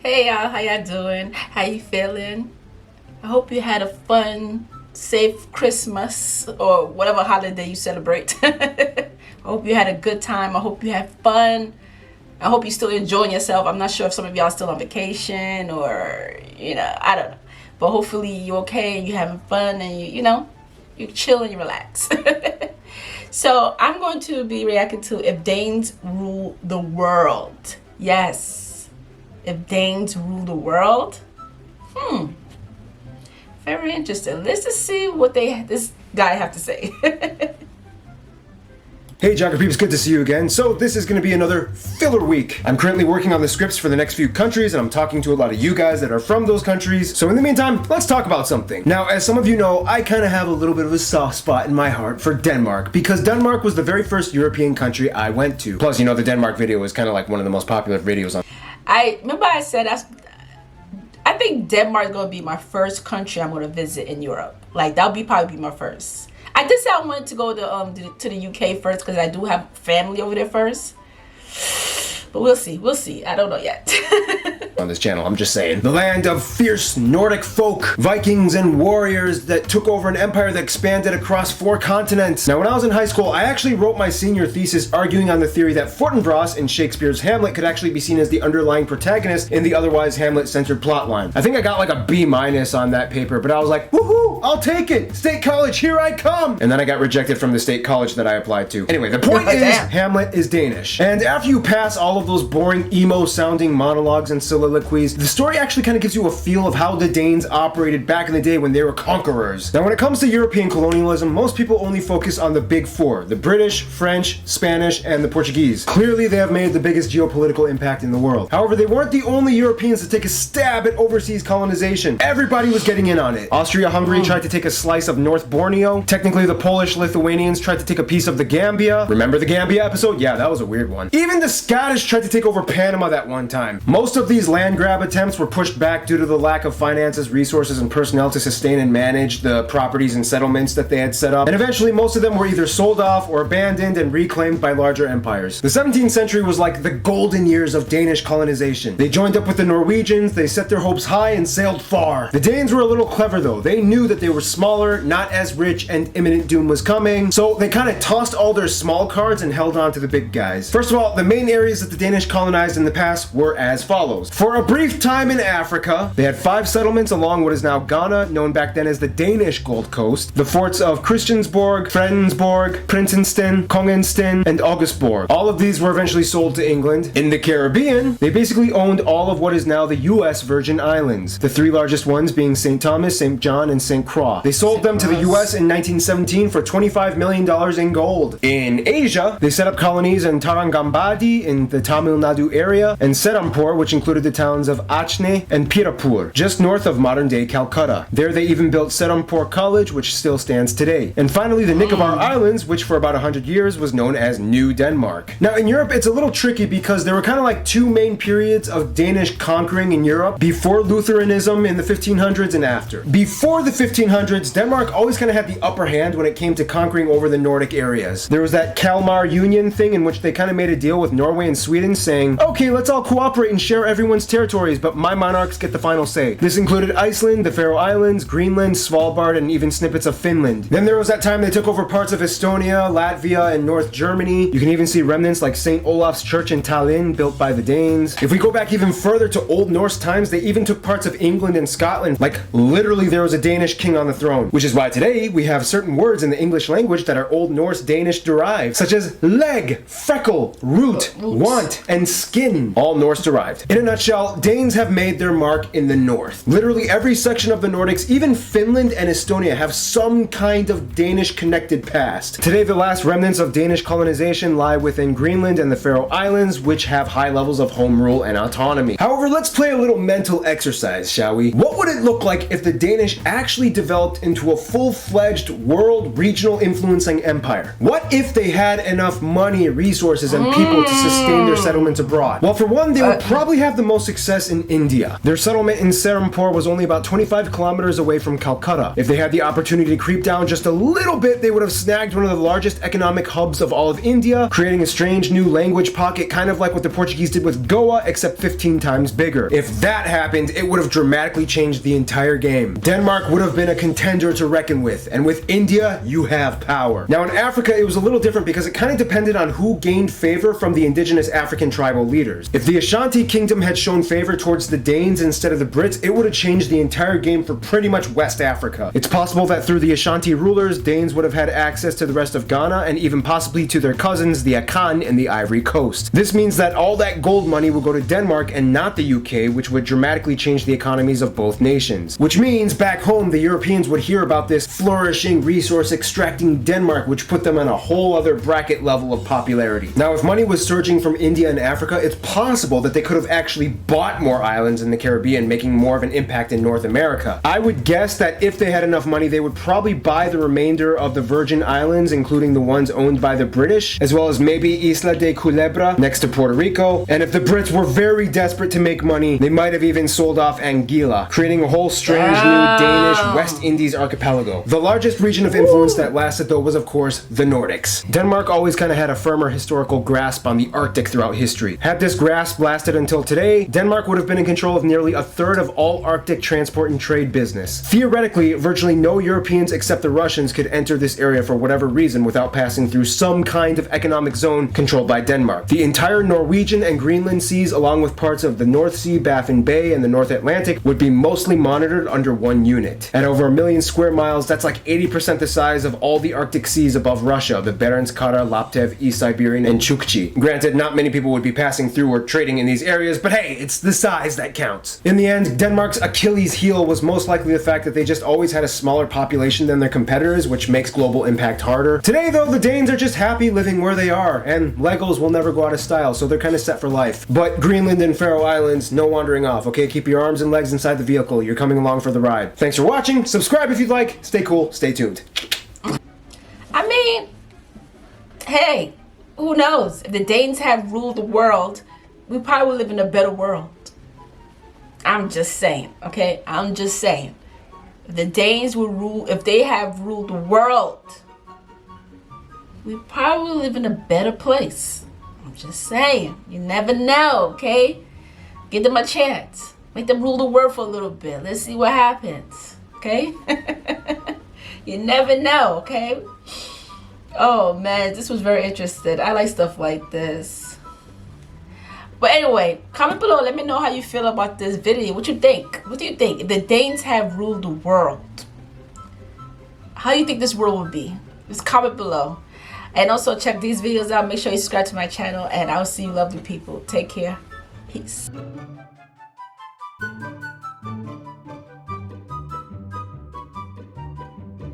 Hey y'all, how y'all doing? How you feeling? I hope you had a fun, safe Christmas or whatever holiday you celebrate. I hope you had a good time. I hope you had fun. I hope you're still enjoying yourself. I'm not sure if some of y'all are still on vacation or, I don't know. But hopefully you're okay and you're having fun and you chill and you relax. So I'm going to be reacting to If Danes Rule the World. Yes. If Danes Rule the World. Very interesting. Let's just see what this guy have to say. Hey Jogger peeps, good to see you again. So this is going to be another filler week. I'm currently working on the scripts for the next few countries and I'm talking to a lot of you guys that are from those countries. So in the meantime, let's talk about something. Now, as some of you know, I kind of have a little bit of a soft spot in my heart for Denmark because Denmark was the very first European country I went to. Plus, the Denmark video is kind of like one of the most popular videos on. I remember I said I think Denmark is going to be my first country I'm going to visit in Europe. Like that'll probably be my first. I did say I wanted to go to the UK first because I do have family over there first. But we'll see. I don't know yet. On this channel, I'm just saying. The land of fierce Nordic folk, Vikings and warriors that took over an empire that expanded across 4 continents. Now, when I was in high school, I actually wrote my senior thesis arguing on the theory that Fortinbras in Shakespeare's Hamlet could actually be seen as the underlying protagonist in the otherwise Hamlet-centered plotline. I think I got like a B- on that paper, but I was like, woohoo, I'll take it! State college, here I come! And then I got rejected from the state college that I applied to. Anyway, the point is, Hamlet is Danish. And after you pass all of those boring emo-sounding monologues and soliloquies, the story actually kind of gives you a feel of how the Danes operated back in the day when they were conquerors. Now, when it comes to European colonialism, most people only focus on the big 4, the British, French, Spanish, and the Portuguese. Clearly, they have made the biggest geopolitical impact in the world. However, they weren't the only Europeans to take a stab at overseas colonization. Everybody was getting in on it. Austria-Hungary tried to take a slice of North Borneo. Technically, the Polish-Lithuanians tried to take a piece of the Gambia. Remember the Gambia episode? Yeah, that was a weird one. Even the Scottish tried to take over Panama that one time. Most of these land grab attempts were pushed back due to the lack of finances, resources, and personnel to sustain and manage the properties and settlements that they had set up. And eventually, most of them were either sold off or abandoned and reclaimed by larger empires. The 17th century was like the golden years of Danish colonization. They joined up with the Norwegians, they set their hopes high and sailed far. The Danes were a little clever though. They knew that they were smaller, not as rich, and imminent doom was coming, so they kind of tossed all their small cards and held on to the big guys. First of all, the main areas that the Danish colonized in the past were as follows. For a brief time in Africa, they had 5 settlements along what is now Ghana, known back then as the Danish Gold Coast, the forts of Christiansborg, Fredensborg, Prinsensten, Kongensten, and Augustborg. All of these were eventually sold to England. In the Caribbean, they basically owned all of what is now the US Virgin Islands, the 3 largest ones being St. Thomas, St. John, and St. Croix. They sold them to the US in 1917 for $25 million in gold. In Asia, they set up colonies in Tarangambadi in the Tamil Nadu area, and Serampore, which included the towns of Achne and Pirapur, just north of modern-day Calcutta. There they even built Serampore College, which still stands today. And finally, the Nicobar Islands, which for about 100 years was known as New Denmark. Now, in Europe, it's a little tricky because there were kind of like 2 main periods of Danish conquering in Europe, before Lutheranism in the 1500s and after. Before the 1500s, Denmark always kind of had the upper hand when it came to conquering over the Nordic areas. There was that Kalmar Union thing in which they kind of made a deal with Norway and Sweden saying, okay, let's all cooperate and share everyone's territories, but my monarchs get the final say. This included Iceland, the Faroe Islands, Greenland, Svalbard, and even snippets of Finland. Then there was that time they took over parts of Estonia, Latvia, and North Germany. You can even see remnants like St. Olaf's Church in Tallinn, built by the Danes. If we go back even further to Old Norse times, they even took parts of England and Scotland. Like, literally there was a Danish king on the throne. Which is why today we have certain words in the English language that are Old Norse Danish derived, such as leg, freckle, root, want, and skin. All Norse derived. In a nutshell, Danes have made their mark in the north. Literally every section of the Nordics, even Finland and Estonia, have some kind of Danish connected past. Today, the last remnants of Danish colonization lie within Greenland and the Faroe Islands, which have high levels of home rule and autonomy. However, let's play a little mental exercise, shall we? What would it look like if the Danish actually developed into a full-fledged world regional influencing empire? What if they had enough money, resources, and people to sustain their settlement abroad? Well, for one, they would probably have the most success in India. Their settlement in Serampore was only about 25 kilometers away from Calcutta. If they had the opportunity to creep down just a little bit, they would have snagged one of the largest economic hubs of all of India, creating a strange new language pocket, kind of like what the Portuguese did with Goa, except 15 times bigger. If that happened, it would have dramatically changed the entire game. Denmark would have been a contender to reckon with, and with India, you have power. Now in Africa, it was a little different because it kind of depended on who gained favor from the indigenous African tribal leaders. If the Ashanti Kingdom had shown favor towards the Danes instead of the Brits, it would have changed the entire game for pretty much West Africa. It's possible that through the Ashanti rulers, Danes would have had access to the rest of Ghana and even possibly to their cousins, the Akan in the Ivory Coast. This means that all that gold money would go to Denmark and not the UK, which would dramatically change the economies of both nations. Which means back home, the Europeans would hear about this flourishing, resource extracting Denmark, which put them on a whole other bracket level of popularity. Now, if money was surging from India and Africa, it's possible that they could have actually bought more islands in the Caribbean, making more of an impact in North America. I would guess that if they had enough money, they would probably buy the remainder of the Virgin Islands, including the ones owned by the British, as well as maybe Isla de Culebra next to Puerto Rico. And if the Brits were very desperate to make money, they might have even sold off Anguilla, creating a whole strange new Danish West Indies archipelago. The largest region of influence that lasted though was of course the Nordics. Denmark always kind of had a firmer historical grasp on the Arctic throughout history. Had this grasp lasted until today, Denmark would have been in control of nearly a third of all Arctic transport and trade business. Theoretically, virtually no Europeans except the Russians could enter this area for whatever reason without passing through some kind of economic zone controlled by Denmark. The entire Norwegian and Greenland seas, along with parts of the North Sea, Baffin Bay, and the North Atlantic, would be mostly monitored under one unit. At over 1 million square miles, that's like 80% the size of all the Arctic seas above Russia, the Barents, Kara, Laptev, East Siberian, and Chukchi. Granted, not many people would be passing through or trading in these areas, but hey, it's the size that counts. In the end, Denmark's Achilles heel was most likely the fact that they just always had a smaller population than their competitors, which makes global impact harder. Today, though, the Danes are just happy living where they are, and Legos will never go out of style, so they're kind of set for life. But Greenland and Faroe Islands, no wandering off, okay? Keep your arms and legs inside the vehicle. You're coming along for the ride. Thanks for watching. Subscribe if you'd like. Stay cool. Stay tuned. I mean, hey, who knows? If the Danes had ruled the world, we probably would live in a better world. I'm just saying, okay? I'm just saying. If the Danes would rule, if they have ruled the world, we probably live in a better place. I'm just saying. You never know, okay? Give them a chance. Make them rule the world for a little bit. Let's see what happens, okay? You never know, okay? Oh, man, this was very interesting. I like stuff like this. But anyway, comment below. Let me know how you feel about this video. What you think? What do you think? If the Danes have ruled the world, how do you think this world would be? Just comment below. And also check these videos out. Make sure you subscribe to my channel. And I'll see you lovely people. Take care. Peace.